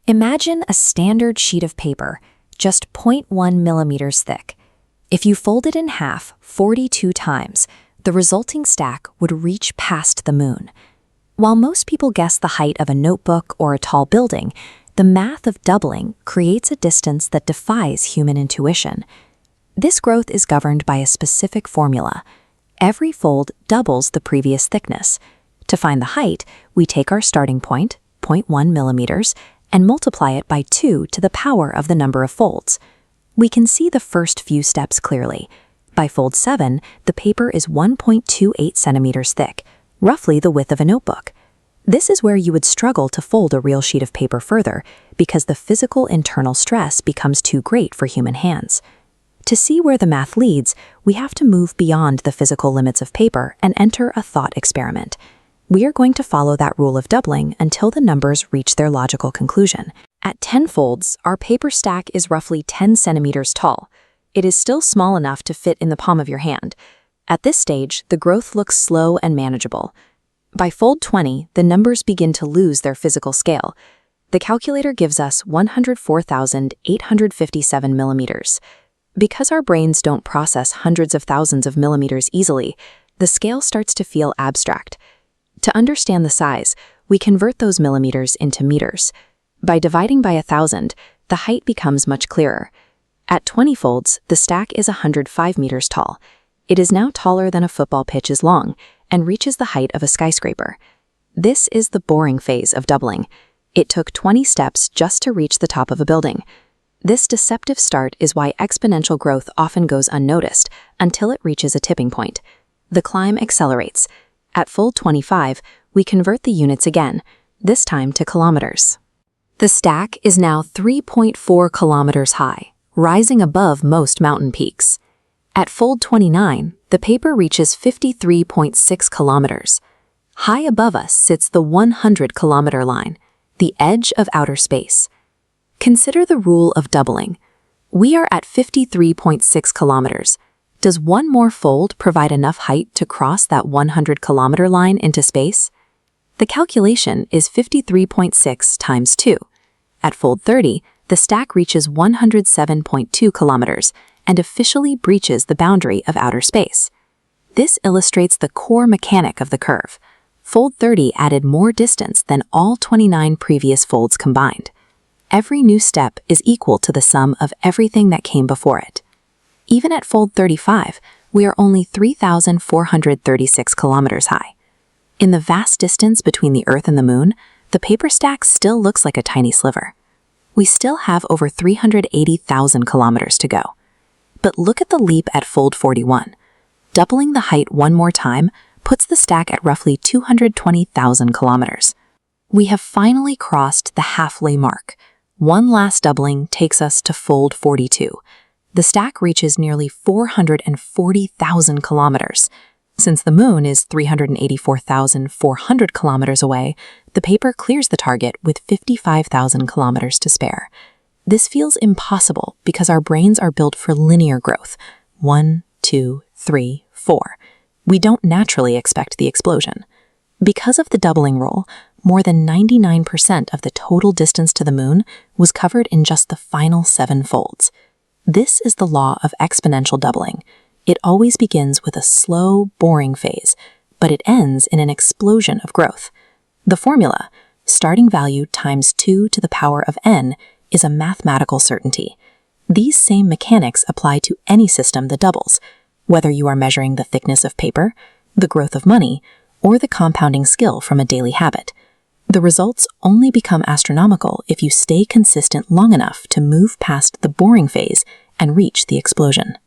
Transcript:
Imagine a standard sheet of paper, just zero point 0.1 millimeters thick. If you fold it in half 42 times, the resulting stack would reach past the moon. While most people guess the height of a notebook or a tall building, the math of doubling creates a distance that defies human intuition. This growth is governed by a specific formula. Every fold doubles the previous thickness. To find the height, we take our starting point, 0. 0.1 millimeters, and multiply it by 2 to the power of the number of folds. We can see the first few steps clearly. By fold 7, the paper is 1.28 centimeters thick, roughly the width of a notebook. This is where you would struggle to fold a real sheet of paper further because the physical internal stress becomes too great for human hands. To see where the math leads, we have to move beyond the physical limits of paper and enter a thought experiment. We are going to follow that rule of doubling until the numbers reach their logical conclusion. At 10 folds, our paper stack is roughly 10 centimeters tall. It is still small enough to fit in the palm of your hand. At this stage, the growth looks slow and manageable. By fold 20, the numbers begin to lose their physical scale. The calculator gives us 104,857 millimeters. Because our brains don't process hundreds of thousands of millimeters easily, the scale starts to feel abstract. To understand the size, we convert those millimeters into meters. By dividing by 1,000, the height becomes much clearer. At 20 folds, the stack is 105 meters tall. It is now taller than a football pitch is long and reaches the height of a skyscraper. This is the boring phase of doubling. It took 20 steps just to reach the top of a building. This deceptive start is why exponential growth often goes unnoticed until it reaches a tipping point. The climb accelerates. At fold 25, we convert the units again, this time to kilometers. The stack is now 3.4 kilometers high, rising above most mountain peaks. At fold 29, the paper reaches 53.6 kilometers. High above us sits the 100-kilometer line, the edge of outer space. Consider the rule of doubling. We are at 53.6 kilometers. Does one more fold provide enough height to cross that 100-kilometer line into space? The calculation is 53.6 times 2. At fold 30, the stack reaches 107.2 kilometers and officially breaches the boundary of outer space. This illustrates the core mechanic of the curve. Fold 30 added more distance than all 29 previous folds combined. Every new step is equal to the sum of everything that came before it. Even at fold 35, we are only 3,436 kilometers high. In the vast distance between the Earth and the Moon, the paper stack still looks like a tiny sliver. We still have over 380,000 kilometers to go. But look at the leap at fold 41. Doubling the height one more time puts the stack at roughly 220,000 kilometers. We have finally crossed the halfway mark. One last doubling takes us to fold 42. The stack reaches nearly 440,000 kilometers. Since the moon is 384,400 kilometers away, the paper clears the target with 55,000 kilometers to spare. This feels impossible because our brains are built for linear growth. 1, 2, 3, 4. We don't naturally expect the explosion. Because of the doubling rule, more than 99% of the total distance to the moon was covered in just the final 7 folds. This is the law of exponential doubling. It always begins with a slow, boring phase, but it ends in an explosion of growth. The formula, starting value times 2 to the power of n, is a mathematical certainty. These same mechanics apply to any system that doubles, whether you are measuring the thickness of paper, the growth of money, or the compounding skill from a daily habit. The results only become astronomical if you stay consistent long enough to move past the boring phase and reach the explosion.